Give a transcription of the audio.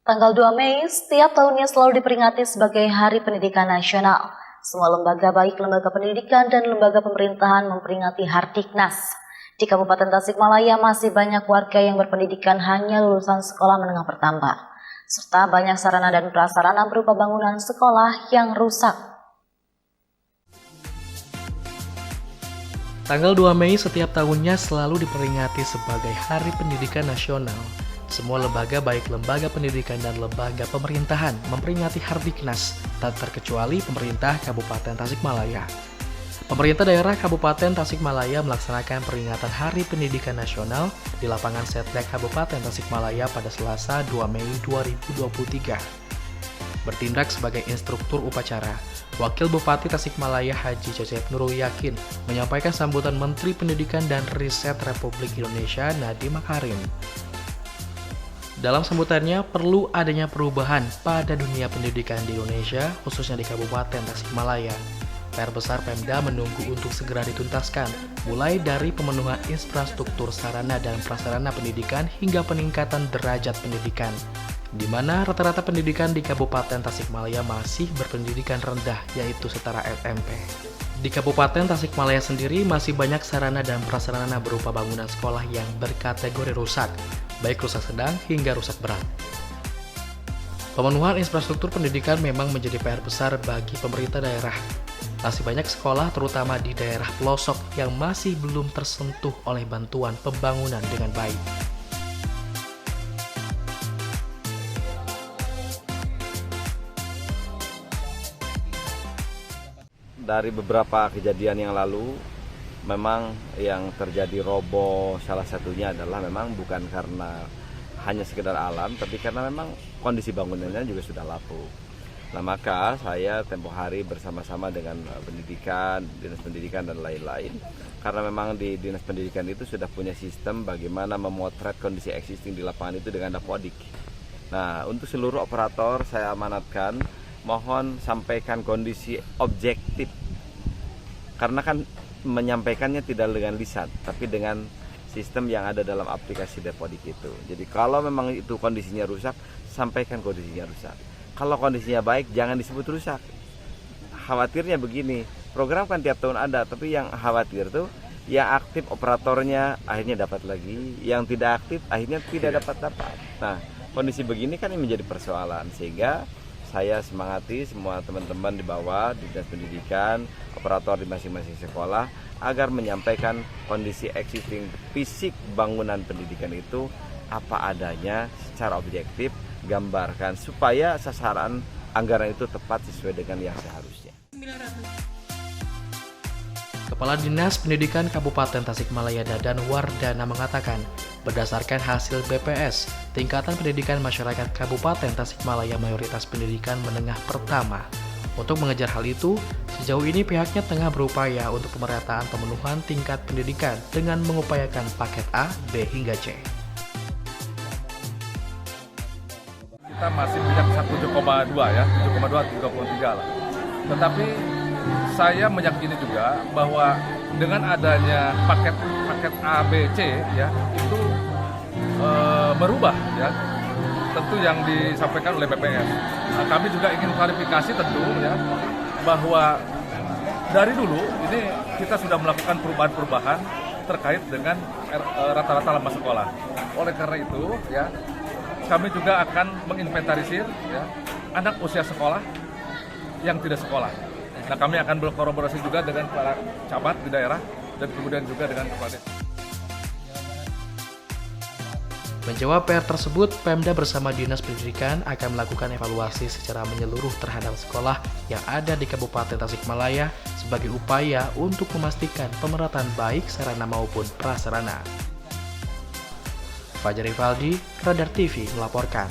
Tanggal 2 Mei setiap tahunnya selalu diperingati sebagai Hari Pendidikan Nasional. Semua lembaga baik lembaga pendidikan dan lembaga pemerintahan memperingati Hardiknas. Di Kabupaten Tasikmalaya masih banyak warga yang berpendidikan hanya lulusan sekolah menengah pertama, serta banyak sarana dan prasarana berupa bangunan sekolah yang rusak. Tanggal 2 Mei setiap tahunnya selalu diperingati sebagai Hari Pendidikan Nasional. Semua lembaga baik lembaga pendidikan dan lembaga pemerintahan memperingati Hardiknas, tak terkecuali pemerintah Kabupaten Tasikmalaya. Pemerintah daerah Kabupaten Tasikmalaya melaksanakan peringatan Hari Pendidikan Nasional di lapangan Setnek Kabupaten Tasikmalaya pada Selasa 2 Mei 2023. Bertindak sebagai instruktur upacara, Wakil Bupati Tasikmalaya Haji Cecep Nurul Yakin menyampaikan sambutan Menteri Pendidikan dan Riset Republik Indonesia Nadiem Makarim. Dalam sambutannya, perlu adanya perubahan pada dunia pendidikan di Indonesia, khususnya di Kabupaten Tasikmalaya. PR besar Pemda menunggu untuk segera dituntaskan, mulai dari pemenuhan infrastruktur sarana dan prasarana pendidikan hingga peningkatan derajat pendidikan, di mana rata-rata pendidikan di Kabupaten Tasikmalaya masih berpendidikan rendah, yaitu setara SMP. Di Kabupaten Tasikmalaya sendiri masih banyak sarana dan prasarana berupa bangunan sekolah yang berkategori rusak, baik rusak sedang hingga rusak berat. Pemenuhan infrastruktur pendidikan memang menjadi PR besar bagi pemerintah daerah. Masih banyak sekolah terutama di daerah pelosok yang masih belum tersentuh oleh bantuan pembangunan dengan baik. Dari beberapa kejadian yang lalu, memang yang terjadi roboh salah satunya adalah memang bukan karena hanya sekedar alam, tapi karena memang kondisi bangunannya juga sudah lapuk. Nah, maka saya tempo hari bersama-sama dengan pendidikan, dinas pendidikan dan lain-lain, karena memang di dinas pendidikan itu sudah punya sistem bagaimana memotret kondisi existing di lapangan itu dengan dapodik. Nah, untuk seluruh operator saya amanatkan, mohon sampaikan kondisi objektif, karena kan menyampaikannya tidak dengan lisan, tapi dengan sistem yang ada dalam aplikasi dapodik itu. Jadi kalau memang itu kondisinya rusak, sampaikan kondisinya rusak. Kalau kondisinya baik, jangan disebut rusak. Khawatirnya begini, program kan tiap tahun ada, tapi yang khawatir tuh yang aktif operatornya akhirnya dapat lagi, yang tidak aktif akhirnya tidak dapat. Nah, kondisi begini kan ini menjadi persoalan, sehingga saya semangati semua teman-teman di bawah, di dinas pendidikan, operator di masing-masing sekolah, agar menyampaikan kondisi existing fisik bangunan pendidikan itu apa adanya secara objektif, gambarkan supaya sasaran anggaran itu tepat sesuai dengan yang seharusnya. Kepala Dinas Pendidikan Kabupaten Tasikmalaya Dadan Wardana mengatakan, berdasarkan hasil BPS, tingkatan pendidikan masyarakat Kabupaten Tasikmalaya mayoritas pendidikan menengah pertama. Untuk mengejar hal itu, sejauh ini pihaknya tengah berupaya untuk pemerataan pemenuhan tingkat pendidikan dengan mengupayakan paket A, B hingga C. Kita masih punya 7,2 ya, 7,2, 3,3 lah. Tetapi saya meyakini juga bahwa dengan adanya paket A, B, C ya, itu merubah ya, tentu yang disampaikan oleh BPS. Nah, kami juga ingin klarifikasi tentu ya, bahwa dari dulu ini kita sudah melakukan perubahan-perubahan terkait dengan rata-rata lama sekolah. Oleh karena itu ya, kami juga akan menginventarisir ya, anak usia sekolah yang tidak sekolah. Nah, kami akan berkolaborasi juga dengan para camat di daerah dan kemudian juga dengan kepala desa. Menjawab PR tersebut, Pemda bersama Dinas Pendidikan akan melakukan evaluasi secara menyeluruh terhadap sekolah yang ada di Kabupaten Tasikmalaya sebagai upaya untuk memastikan pemerataan baik sarana maupun prasarana. Fajar Rivaldi, Radar TV melaporkan.